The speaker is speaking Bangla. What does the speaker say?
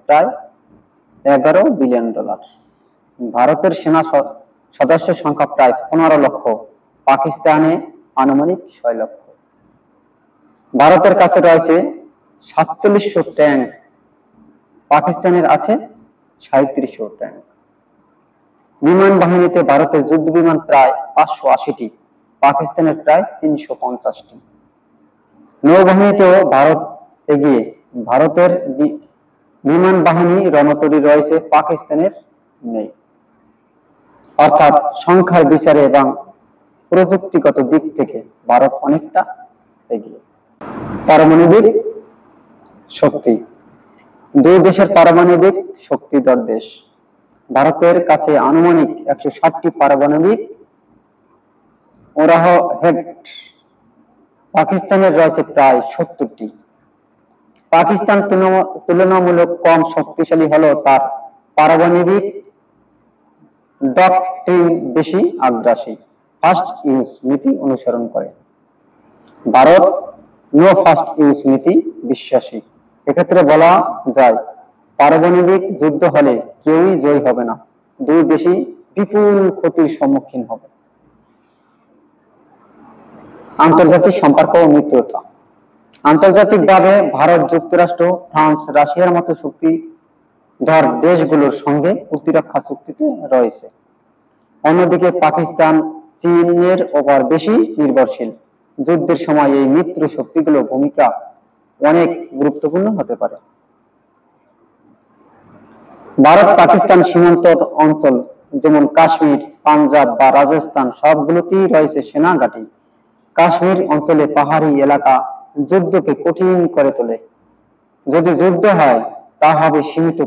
প্রায় $11 বিলিয়ন। ভারতের সেনা সদস্যের সংখ্যা প্রায় 15 লক্ষ, পাকিস্তানে আনুমানিক 6 লক্ষ। ভারতের কাছে রয়েছে 4700 ট্যাঙ্ক, পাকিস্তানের আছে 3700 ট্যাঙ্ক। বিমান বাহিনীতে ভারতের যুদ্ধ বিমান প্রায় 580টি, পাকিস্তানের প্রায় 350টি। নৌবাহিনীতেও ভারত এগিয়ে, ভারতের বিমান বাহিনী রণতরী রয়েছে, পাকিস্তানের নেই। অর্থাৎ সংখ্যার বিচারে এবং প্রযুক্তিগত দিক থেকে ভারত অনেকটা এগিয়ে। পারমাণবিক শক্তি, দুই দেশের পারমাণবিক শক্তিধর দেশ। ভারতের কাছে আনুমানিক 160টি পারমাণবিক ওয়ারহেড, পাকিস্তানের রয়েছে প্রায় 70টি। পাকিস্তান তুলনামূলক কম শক্তিশালী হলেও তার পারমাণবিক ডক্ট্রিন বেশি আগ্রাসী, ফার্স্ট ইউজ নীতি অনুসরণ করে। ভারত নো ফার্স্ট ইউজ নীতি বিশ্বাসী। এক্ষেত্রে বলা যায়, পারমাণবিক যুদ্ধ হলে কেউই জয়ী হবে না, দুই দেশই বিপুল ক্ষতির সম্মুখীন হবে। আন্তর্জাতিক সম্পর্ক ও মিত্রতা। আন্তর্জাতিকভাবে ভারত, যুক্তরাষ্ট্র, ফ্রান্স, রাশিয়ার মতো শক্তিধর দেশগুলোর সঙ্গে প্রতিরক্ষা চুক্তিতে রয়েছে। অন্যদিকে পাকিস্তান চীনের ওপর বেশি নির্ভরশীল। যুদ্ধের সময় এই মিত্র শক্তিগুলোর ভূমিকা অনেক গুরুত্বপূর্ণ হতে পারে। ভারত পাকিস্তান সীমান্ত অঞ্চল যেমন কাশ্মীর, পাঞ্জাব বা রাজস্থান সবগুলোতেই রয়েছে সেনা ঘাঁটি। কাশ্মীর অঞ্চলে পাহাড়ি এলাকা যুদ্ধকে কঠিন করে তোলে। যদি যুদ্ধ হয় তা হবে সীমিত